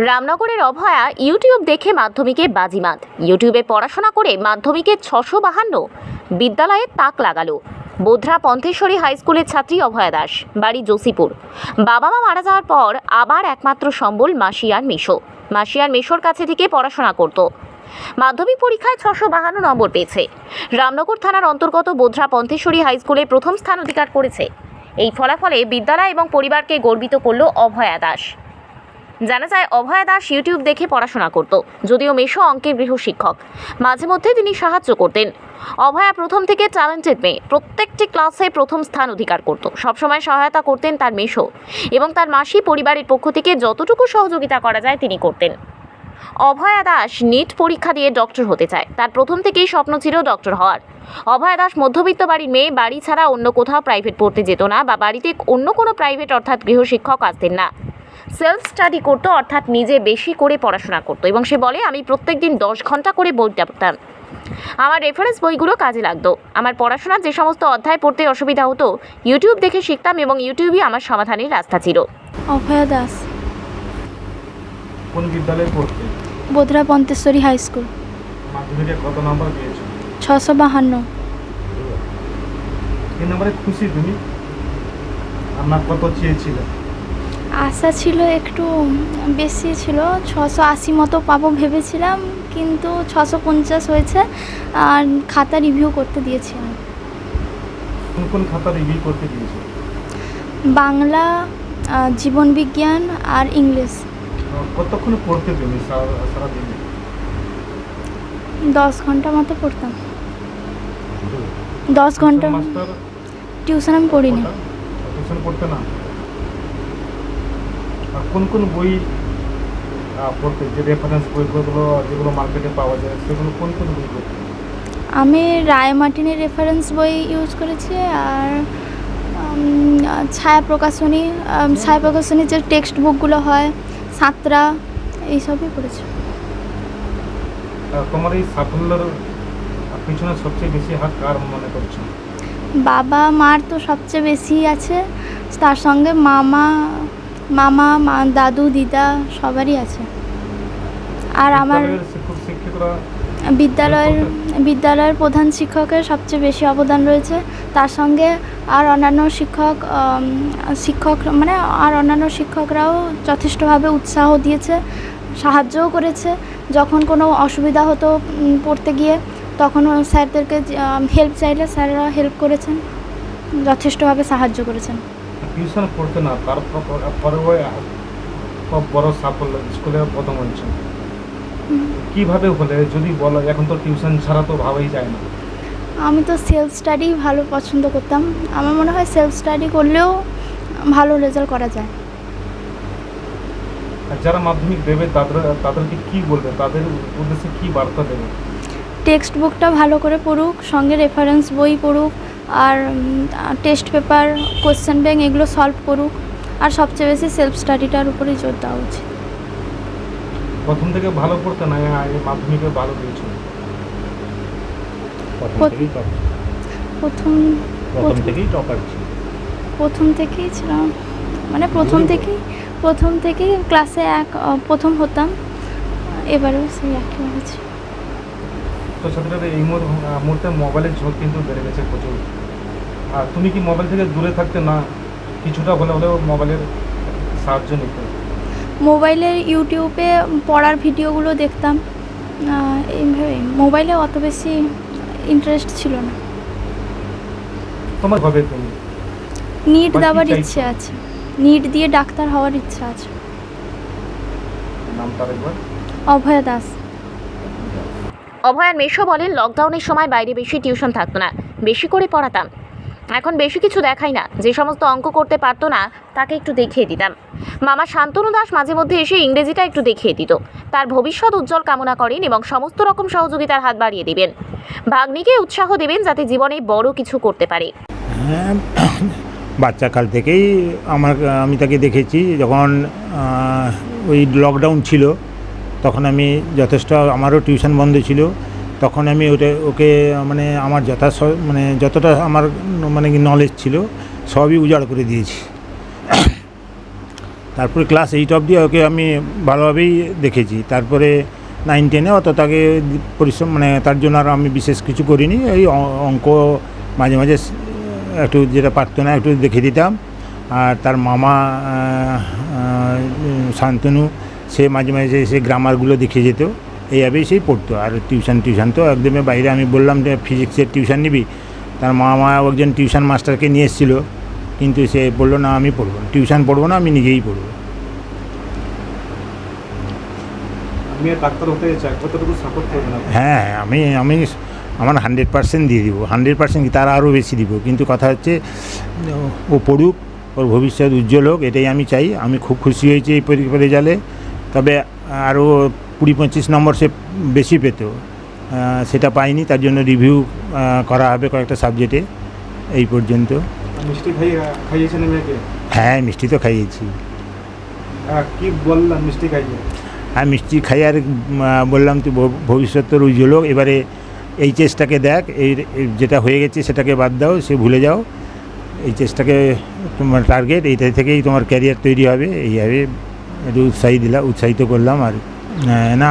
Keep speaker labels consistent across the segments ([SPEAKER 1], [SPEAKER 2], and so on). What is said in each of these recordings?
[SPEAKER 1] রামনগরের অভয়া YouTube দেখে মাধ্যমিকে বাজিমাত। ইউটিউবে পড়াশোনা করে মাধ্যমিকে 652 বিদ্যালয়ে তাক লাগালো। বোধরা পন্থেশ্বরী হাই স্কুলের ছাত্রী অভয়া দাস, বাড়ি জসিপুর। বাবা মা মারা যাওয়ার পর আবার একমাত্র সম্বল মাসি আর মেশো। মাসি আর মেশোর কাছে থেকে পড়াশোনা করত। মাধ্যমিক পরীক্ষায় 652 নম্বর পেয়েছে। রামনগর থানার অন্তর্গত বোধরা পন্থেশ্বরী হাই স্কুলে প্রথম স্থান অধিকার করেছে। এই ফলাফলে বিদ্যালয় এবং পরিবারকে গর্বিত করল অভয়া দাস। জানা যায়, অভয়া দাস ইউটিউব দেখে পড়াশোনা করত। যদিও মেশো অঙ্কের গৃহশিক্ষক, মাঝে মধ্যে তিনি সাহায্য করতেন। অভয়া প্রথম থেকে ট্যালেন্টেড মেয়ে, প্রত্যেকটি ক্লাসে প্রথম স্থান অধিকার করত। সবসময় সহায়তা করতেন তার মেশো এবং তার মাসি। পরিবারের পক্ষ থেকে যতটুকু সহযোগিতা করা যায় তিনি করতেন। অভয়া দাস নিট পরীক্ষা দিয়ে ডক্টর হতে চায়। তার প্রথম থেকেই স্বপ্ন ছিল ডক্টর হওয়ার। অভয়া দাস মধ্যবিত্ত বাড়ির মেয়ে। বাড়ি ছাড়া অন্য কোথাও প্রাইভেট পড়তে যেত না বা বাড়িতে অন্য কোনো প্রাইভেট অর্থাৎ গৃহশিক্ষক আসতেন না। সেলফ স্টাডি করতো, অর্থাৎ নিজে বেশি করে পড়াশোনা করতো। এবং সে বলে, আমি প্রত্যেক দিন 10 ঘন্টা করে বইটা পড়তাম। আমার রেফারেন্স বইগুলো কাজে লাগতো। আমার পড়াশোনার যে সমস্ত অধ্যায় পড়তে অসুবিধা হতো ইউটিউব দেখে শিখতাম এবং ইউটিউবই আমার সমাধানের রাস্তা ছিল।
[SPEAKER 2] অভয়া দাস।
[SPEAKER 3] কোন বিদ্যালয়ে পড়তে?
[SPEAKER 2] বোধরা পন্থেশ্বরী হাই স্কুল।
[SPEAKER 3] মাধ্যমিকে কত নম্বর পেয়েছো?
[SPEAKER 2] 652।
[SPEAKER 3] এই নম্বরে খুশি তুমি? আপনার কত চেয়েছিলে?
[SPEAKER 2] আশা ছিল একটু বেশি ছিল, 680 মতো পাবো ভেবেছিলাম, কিন্তু 650 হয়েছে। আর খাতা রিভিউ করতে দিয়েছি।
[SPEAKER 3] কোন কোন খাতা রিভিউ করতে দিয়েছো?
[SPEAKER 2] বাংলা, জীবন বিজ্ঞান আর ইংলিশ।
[SPEAKER 3] কতক্ষণ পড়তে তুমি সারাদিনে?
[SPEAKER 2] 10 ঘন্টা মতো পড়তাম। 10 ঘন্টা।
[SPEAKER 3] মাস্টার
[SPEAKER 2] টিউশন আমি পড়িনি।
[SPEAKER 3] টিউশন পড়তে না? আর কোন কোন বই পড়তে, যে রেফারেন্স বইগুলো যেগুলো মার্কেটে পাওয়া যায় সেগুলো কোন কোন বই পড়তে?
[SPEAKER 2] আমি রায় মার্টিনের রেফারেন্স বই ইউজ করেছি আর ছায়া প্রকাশনী যে টেক্সট বুকগুলো হয়, সাঁতরা, এইসবই পড়েছি।
[SPEAKER 3] তোমার এই সাফল্যের পিছনে সবচেয়ে বেশি হাত কার মনে করছো?
[SPEAKER 2] বাবা মার তো সবচেয়ে বেশি আছে, তার সঙ্গে মামা দাদু দিদা সবারই আছে। আর আমার
[SPEAKER 3] শিক্ষকরা,
[SPEAKER 2] বিদ্যালয়ের প্রধান শিক্ষকের সবচেয়ে বেশি অবদান রয়েছে। তার সঙ্গে আর অন্যান্য শিক্ষকরাও যথেষ্টভাবে উৎসাহ দিয়েছে, সাহায্যও করেছে। যখন কোনো অসুবিধা হতো পড়তে গিয়ে, তখন স্যারদেরকে হেল্প চাইলে স্যাররা হেল্প করেছেন, যথেষ্টভাবে সাহায্য করেছেন।
[SPEAKER 3] টিউশন পড়তে না, তারপরে খুব বড় সাফল্য, স্কুলে প্রথম হয়েছে। কিভাবে হলে যদি বলো? এখন তো টিউশন ছাড়া তো ভাবাই যায় না।
[SPEAKER 2] আমি তো সেলফ স্টাডি ভালো পছন্দ করতাম। আমার মনে হয় সেলফ স্টাডি করলেও ভালো রেজাল্ট করা যায়।
[SPEAKER 3] আর যারা মাধ্যমিক দেবে তাদেরকে কি বলবে? তাদের উদ্দেশ্যে কি বার্তা দেবে?
[SPEAKER 2] টেক্সট বুকটা ভালো করে পড়ুক, সঙ্গে রেফারেন্স বই পড়ুক, আর টেস্ট পেপার, কোয়েশ্চেন ব্যাংক এগুলো সলভ করুক। আর সবচেয়ে বেশি সেলফ স্টাডিটার উপরেই জোর দেওয়া উচিত।
[SPEAKER 3] প্রথম থেকে ভালো পড়তে না, মাধ্যমিকে ভালো দিয়েছো?
[SPEAKER 2] প্রথম থেকেই ছিলাম, মানে প্রথম থেকেই ক্লাসে প্রথম হতাম। এবারেও সেই একই হয়েছে।
[SPEAKER 3] তো ছাত্রীরা এই মুহূর্তে মোবাইলের ঝোঁক কিন্তু বেড়ে গেছে প্রচুর। আর তুমি কি মোবাইল থেকে দূরে থাকতে না, কিছুটা হলেও মোবাইলের সাহায্য নিতে?
[SPEAKER 2] মোবাইলের ইউটিউবে পড়ার ভিডিওগুলো দেখতাম, এইভাবে মোবাইলে অত বেশি ইন্টারেস্ট ছিল না।
[SPEAKER 3] তোমার ভাবে তুমি
[SPEAKER 2] নিট দেওয়ার ইচ্ছে আছে, নিট দিয়ে ডাক্তার হওয়ার ইচ্ছা আছে।
[SPEAKER 3] নামটা একবার?
[SPEAKER 2] অভয়া দাস।
[SPEAKER 1] অভয়ার মেশো বলেন, লকডাউনের সময় বাইরে বেশি টিউশন থাকতো না, বেশি করে পড়াতাম। এখন বেশি কিছু দেখাই না, যে সমস্ত অঙ্ক করতে পারতো না তাকে একটু দেখিয়ে দিতাম। মামা শান্তনু দাস মাঝে মধ্যে এসে ইংরেজিটা একটু দেখিয়ে দিত। তার ভবিষ্যৎ উজ্জ্বল কামনা করেন এবং সমস্ত রকম সহযোগিতার হাত বাড়িয়ে দেবেন। ভাগ্নিকে উৎসাহ দেবেন যাতে জীবনে বড় কিছু করতে পারে।
[SPEAKER 4] হ্যাঁ, বাচ্চাকাল থেকেই আমি তাকে দেখেছি। যখন ওই লকডাউন ছিল তখন আমি যথেষ্ট, আমারও টিউশন বন্ধ ছিল, তখন আমি ওকে আমার যতটা আমার নলেজ ছিল সবই উজাড় করে দিয়েছি। তারপরে ক্লাস 8 অবধি ওকে আমি ভালোভাবেই দেখেছি। তারপরে 9-10-এ অত তাকে পরিশ্রম মানে তার জন্য আর আমি বিশেষ কিছু করিনি। এই অঙ্ক মাঝে মাঝে একটু যেটা পারতো না একটু দেখে দিতাম। আর তার মামা শান্তনু সে মাঝে মাঝে সে গ্রামারগুলো দেখে যেত, এইভাবেই সেই পড়তো। আর টিউশন তো একদমই বাইরে। আমি বললাম যে ফিজিক্সের টিউশন নিবি, তার মামা একজন টিউশন মাস্টারকে নিয়ে এসেছিলো, কিন্তু সে বললো না আমি পড়বো না, টিউশন পড়বো না, আমি নিজেই পড়বো।
[SPEAKER 3] মেয়ে ডাক্তার হতে চায়, কতটুকু সাপোর্ট করবেন আপনি?
[SPEAKER 4] হ্যাঁ, আমি আমার 100% দিয়ে দিব, 100% কি তার আরও বেশি দিব। কিন্তু কথা হচ্ছে ও পড়ুক, ওর ভবিষ্যৎ উজ্জ্বল হোক, এটাই আমি চাই। আমি খুব খুশি হয়েছি এই পরীক্ষা রেজাল্টে। তবে আরও 20-25 নম্বর সে বেশি পেত, সেটা পাইনি। তার জন্য রিভিউ করা হবে কয়েকটা সাবজেক্টে। এই পর্যন্ত।
[SPEAKER 3] মিষ্টি খাইয়েছেন মেয়েকে?
[SPEAKER 4] হ্যাঁ, মিষ্টি তো খাইয়েছি।
[SPEAKER 3] কি বললাম মিষ্টি খাইয়ে?
[SPEAKER 4] হ্যাঁ, মিষ্টি খাই আর বললাম তুই ভবিষ্যৎ তোর উজ্জ্বল হোক। এবারে এইচএসটাকে দেখ, এই যেটা হয়ে গেছে সেটাকে বাদ দাও, সে ভুলে যাও। এইচএসটাকে তোমার টার্গেট, এইটা থেকেই তোমার ক্যারিয়ার তৈরি হবে। এইভাবে একটু উৎসাহিত করলাম। আর না,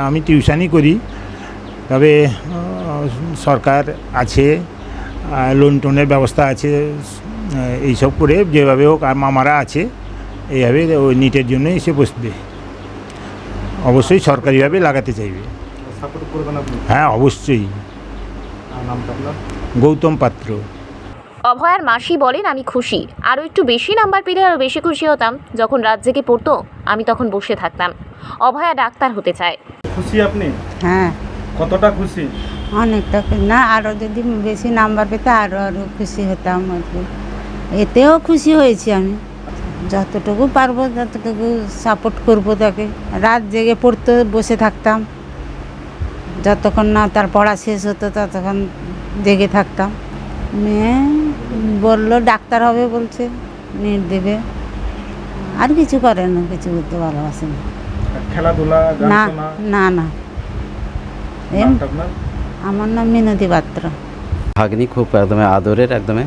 [SPEAKER 4] আমি টিউশনই করি। তবে সরকার আছে, লোন টোনের ব্যবস্থা আছে, এইসব করে যেভাবে হোক। আর মামারা আছে, এইভাবে ওই নিটের জন্যই সে বসবে। অবশ্যই সরকারিভাবে লাগাতে চাইবে।
[SPEAKER 3] সাপোর্ট করবেন আপনি?
[SPEAKER 4] হ্যাঁ, অবশ্যই।
[SPEAKER 3] নামটা আপনার?
[SPEAKER 4] গৌতম পাত্র।
[SPEAKER 1] অভয়ার মাসি বলেন, আমি খুশি, আরও একটু বেশি নাম্বার পেলে আরও বেশি খুশি হতাম। যখন রাত জেগে পড়তো আমি তখন বসে থাকতাম। অভয়া ডাক্তার হতে চায়।
[SPEAKER 3] খুশি আপনি?
[SPEAKER 5] হ্যাঁ,
[SPEAKER 3] কতটা খুশি?
[SPEAKER 5] অনেকটা না, আরও যদি বেশি নাম্বার পেতে আরও খুশি হতাম আর কি। এতেও খুশি হয়েছি আমি। যতটুকু পারবো ততটুকু সাপোর্ট করবো তাকে। রাত জেগে পড়তে বসে থাকতাম, যতক্ষণ না তার পড়া শেষ হতো ততক্ষণ জেগে থাকতাম। মেয়ে বললো ডাক্তার হবে, বলছে নিট দেবে। আর কিছু করে না, কিছু করতে ভালোবাসে না।
[SPEAKER 3] খেলাধুলা, গান
[SPEAKER 5] না
[SPEAKER 3] শোনা?
[SPEAKER 5] না না।
[SPEAKER 3] নামটা আপনার?
[SPEAKER 5] আমার নাম মিনতি পাত্র।
[SPEAKER 6] ভাগ্নি খুব একদমই আদরের একদমই।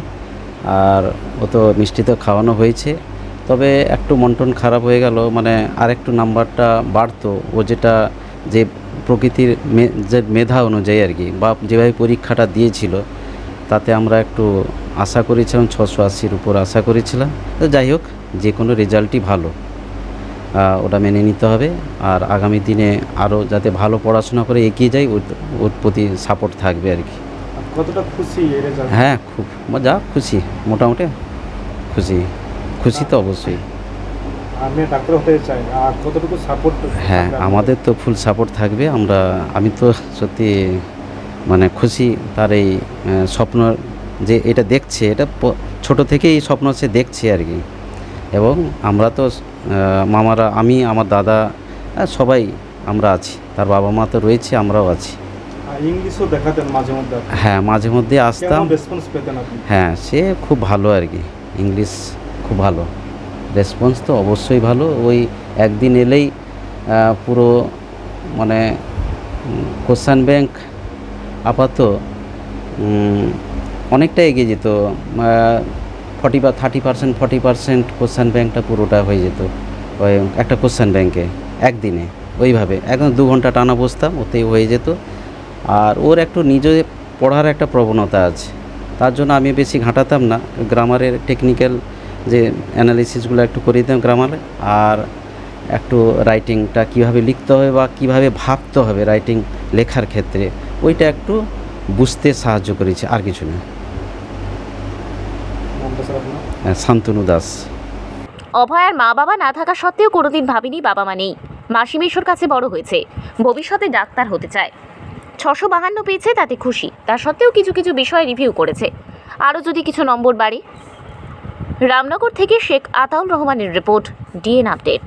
[SPEAKER 6] আর ও তো মিষ্টি তো খাওয়ানো হয়েছে, তবে একটু মন টন খারাপ হয়ে গেল। মানে আর একটু নাম্বারটা বাড়তো, ও যেটা যে প্রকৃতির যে মেধা অনুযায়ী আর কি, বা যেভাবে পরীক্ষাটা দিয়েছিল তাতে আমরা একটু আশা করেছিলাম 680-র উপর আশা করেছিলাম। তো যাই হোক, যে কোনো রেজাল্টই ভালো, ওটা মেনে নিতে হবে। আর আগামী দিনে আরও যাতে ভালো পড়াশোনা করে এগিয়ে যায়, ওর প্রতি সাপোর্ট থাকবে আর কি।
[SPEAKER 3] কতটা খুশি এই রেজাল্ট?
[SPEAKER 6] হ্যাঁ, খুব মজা, খুশি, মোটামুটি খুশি তো অবশ্যই।
[SPEAKER 3] আমি ডাক্তার হতে চাই, আর কতটুকু সাপোর্ট?
[SPEAKER 6] হ্যাঁ, আমাদের তো ফুল সাপোর্ট থাকবে। আমি তো সত্যি মানে খুশি তার এই স্বপ্ন যে এটা দেখছে, এটা ছোট থেকেই এই স্বপ্ন সে দেখছে আর কি। এবং আমরা তো মামারা, আমি, আমার দাদা, সবাই আমরা আছি, তার বাবা মা তো রয়েছে, আমরাও আছি।
[SPEAKER 3] ইংলিশও দেখাতেন মাঝে মধ্যে?
[SPEAKER 6] হ্যাঁ, মাঝে মধ্যে আসতাম।
[SPEAKER 3] রেসপন্স পেতেন আপনি?
[SPEAKER 6] হ্যাঁ, সে খুব ভালো আর কি, ইংলিশ খুব ভালো, রেসপন্স তো অবশ্যই ভালো। ওই একদিন এলেই পুরো মানে কোশ্চেন ব্যাংক আপাতত অনেকটা এগিয়ে যেত। 30% কোশ্চেন ব্যাংকটা পুরোটা হয়ে যেত ওই একটা কোশ্চেন ব্যাংকে একদিনে। ওইভাবে একদম 2 ঘন্টা টানা বসতাম, ওতেই হয়ে যেত। আর ওর একটু নিজে পড়ার একটা প্রবণতা আছে, তার জন্য আমি বেশি ঘাঁটাতাম না। গ্রামারের টেকনিক্যাল যে অ্যানালিসিসগুলো একটু করে দিতাম গ্রামারে, আর একটু রাইটিংটা কীভাবে লিখতে হবে বা কীভাবে ভাবতে হবে রাইটিং লেখার ক্ষেত্রে, ওইটা একটু বুঝতে সাহায্য করেছে, আর কিছু না। শান্তনু দাস।
[SPEAKER 1] অভয়ার মা বাবা না থাকা সত্ত্বেও কোনোদিন ভাবিনি বাবা মা নেই। মাসি মেশোর কাছে বড় হয়েছে, ভবিষ্যতে ডাক্তার হতে চায়। 652 পেয়েছে, তাতে খুশি। তা সত্ত্বেও কিছু কিছু বিষয় রিভিউ করেছে, আরও যদি কিছু নম্বর বাড়ে। রামনগর থেকে শেখ আতাউর রহমানের রিপোর্ট, ডিএন আপডেট।